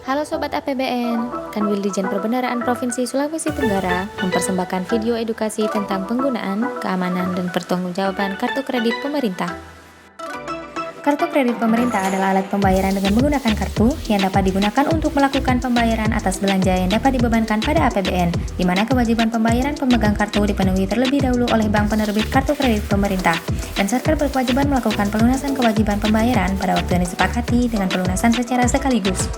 Halo Sobat APBN, Kanwil Dijen Perbendaharaan Provinsi Sulawesi Tenggara mempersembahkan video edukasi tentang penggunaan, keamanan, dan pertanggungjawaban kartu kredit pemerintah. Kartu kredit pemerintah adalah alat pembayaran dengan menggunakan kartu yang dapat digunakan untuk melakukan pembayaran atas belanja yang dapat dibebankan pada APBN, di mana kewajiban pembayaran pemegang kartu dipenuhi terlebih dahulu oleh bank penerbit kartu kredit pemerintah, dan Satker berkewajiban melakukan pelunasan kewajiban pembayaran pada waktu yang disepakati dengan pelunasan secara sekaligus.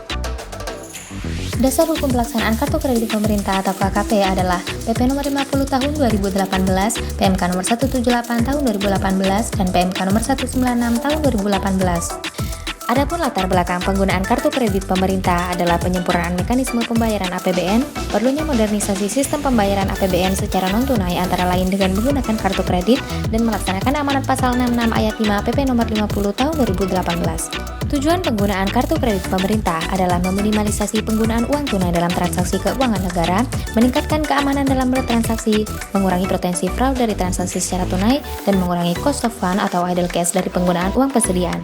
Dasar hukum pelaksanaan kartu kredit pemerintah atau KKP adalah PP nomor 50 tahun 2018, PMK nomor 178 tahun 2018, dan PMK nomor 196 tahun 2018. Adapun latar belakang penggunaan kartu kredit pemerintah adalah penyempurnaan mekanisme pembayaran APBN, perlunya modernisasi sistem pembayaran APBN secara non-tunai antara lain dengan menggunakan kartu kredit dan melaksanakan amanat pasal 66 ayat 5 PP nomor 50 tahun 2018. Tujuan penggunaan kartu kredit pemerintah adalah meminimalisasi penggunaan uang tunai dalam transaksi keuangan negara, meningkatkan keamanan dalam bertransaksi, mengurangi potensi fraud dari transaksi secara tunai, dan mengurangi cost of fund atau idle cash dari penggunaan uang persediaan.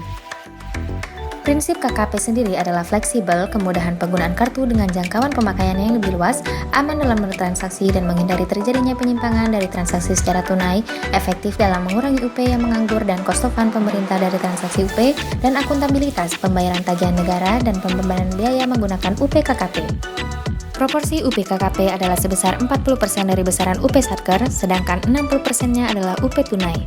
Prinsip KKP sendiri adalah fleksibel, kemudahan penggunaan kartu dengan jangkauan pemakaian yang lebih luas, aman dalam bertransaksi dan menghindari terjadinya penyimpangan dari transaksi secara tunai, efektif dalam mengurangi UP yang menganggur dan cost of fund pemerintah dari transaksi UP, dan akuntabilitas pembayaran tagihan negara dan pembebanan biaya menggunakan UP KKP. Proporsi UP KKP adalah sebesar 40% dari besaran UP Satker, sedangkan 60%-nya adalah UP tunai.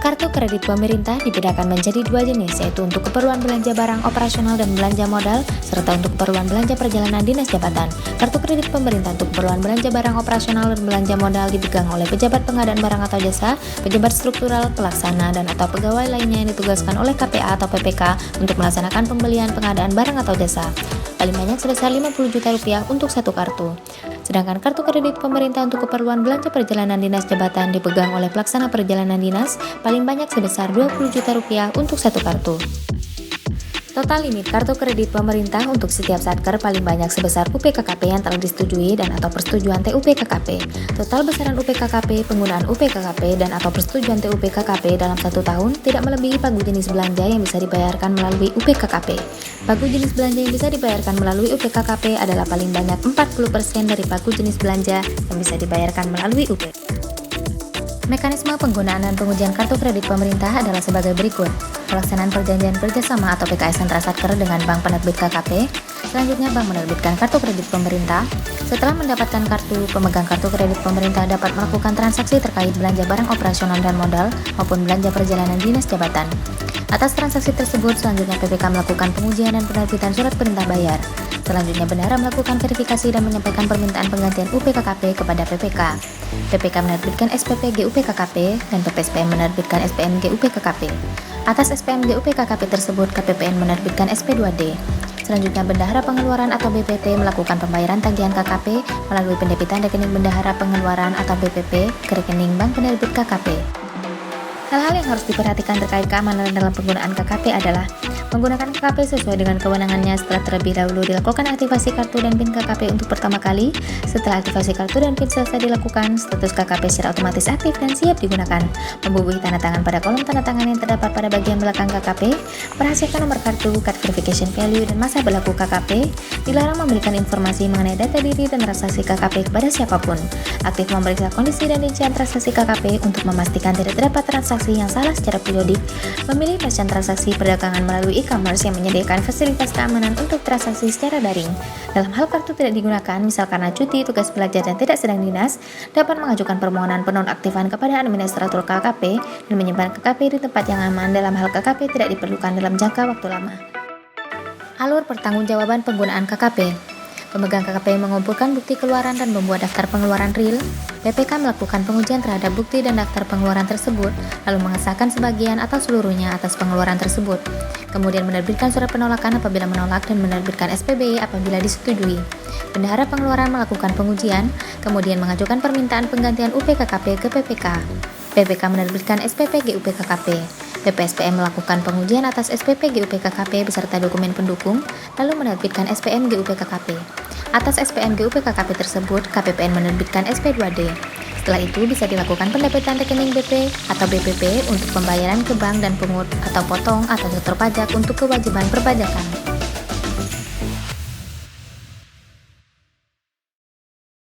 Kartu kredit pemerintah dibedakan menjadi dua jenis, yaitu untuk keperluan belanja barang operasional dan belanja modal, serta untuk keperluan belanja perjalanan dinas jabatan. Kartu kredit pemerintah untuk keperluan belanja barang operasional dan belanja modal dipegang oleh pejabat pengadaan barang atau jasa, pejabat struktural, pelaksana, dan atau pegawai lainnya yang ditugaskan oleh KPA atau PPK untuk melaksanakan pembelian pengadaan barang atau jasa. Paling banyak sebesar Rp50 juta untuk satu kartu. Sedangkan kartu kredit pemerintah untuk keperluan belanja perjalanan dinas jabatan dipegang oleh pelaksana perjalanan dinas paling banyak sebesar Rp20 juta untuk satu kartu. Total limit kartu kredit pemerintah untuk setiap Satker paling banyak sebesar UP KKP yang telah disetujui dan atau persetujuan TUP KKP. Total besaran UP KKP, penggunaan UP KKP dan atau persetujuan TUP KKP dalam 1 tahun tidak melebihi pagu jenis belanja yang bisa dibayarkan melalui UP KKP. Pagu jenis belanja yang bisa dibayarkan melalui UP KKP adalah paling banyak 40% dari pagu jenis belanja yang bisa dibayarkan melalui UP. Mekanisme penggunaan dan pengujian kartu kredit pemerintah adalah sebagai berikut. Pelaksanaan perjanjian kerjasama atau PKS antara Satker dengan bank penerbit KKP. Selanjutnya, bank menerbitkan kartu kredit pemerintah. Setelah mendapatkan kartu, pemegang kartu kredit pemerintah dapat melakukan transaksi terkait belanja barang operasional dan modal maupun belanja perjalanan dinas jabatan. Atas transaksi tersebut, selanjutnya PPK melakukan pengujian dan penerbitan surat perintah bayar. Selanjutnya, bendahara melakukan verifikasi dan menyampaikan permintaan penggantian UP KKP kepada PPK. PPK menerbitkan SPP GUP KKP dan PPSPM menerbitkan SPM GUP KKP. Atas SPM GUP KKP tersebut, KPPN menerbitkan SP2D. Selanjutnya, bendahara pengeluaran atau BPP melakukan pembayaran tagihan KKP melalui pendebitan rekening bendahara pengeluaran atau BPP ke rekening bank penerbit KKP. Hal-hal yang harus diperhatikan terkait keamanan dalam penggunaan KKP adalah menggunakan KKP sesuai dengan kewenangannya setelah terlebih dahulu dilakukan aktivasi kartu dan PIN KKP untuk pertama kali. Setelah aktivasi kartu dan PIN selesai dilakukan, status KKP secara otomatis aktif dan siap digunakan. Membubuhi tanda tangan pada kolom tanda tangan yang terdapat pada bagian belakang KKP. Merahasiakan nomor kartu, card verification value, dan masa berlaku KKP. Dilarang memberikan informasi mengenai data diri dan transaksi KKP kepada siapapun. Aktif memeriksa kondisi dan rincian transaksi KKP untuk memastikan tidak terdapat transaksi yang salah secara periodik. Memilih merchant transaksi perdagangan melalui e-commerce yang menyediakan fasilitas keamanan untuk transaksi secara daring. Dalam hal kartu tidak digunakan, misal karena cuti, tugas belajar, dan tidak sedang dinas, dapat mengajukan permohonan penonaktifan kepada administrator KKP dan menyimpan KKP di tempat yang aman dalam hal KKP tidak diperlukan dalam jangka waktu lama. Alur pertanggungjawaban penggunaan KKP. Pemegang KKP mengumpulkan bukti keluaran dan membuat daftar pengeluaran real. PPK melakukan pengujian terhadap bukti dan daftar pengeluaran tersebut, lalu mengesahkan sebagian atau seluruhnya atas pengeluaran tersebut. Kemudian menerbitkan surat penolakan apabila menolak dan menerbitkan SPB apabila disetujui. Bendahara pengeluaran melakukan pengujian, kemudian mengajukan permintaan penggantian UP KKP ke PPK. PPK menerbitkan SPP GUP KKP. PPSPM melakukan pengujian atas SPP GUP KKP beserta dokumen pendukung, lalu menerbitkan SPM GUP KKP. Atas SPM GUP KKP tersebut, KPPN menerbitkan SP2D. Setelah itu bisa dilakukan pendebitan rekening BP atau BPP untuk pembayaran ke bank dan pungut atau potong atau setor pajak untuk kewajiban perpajakan.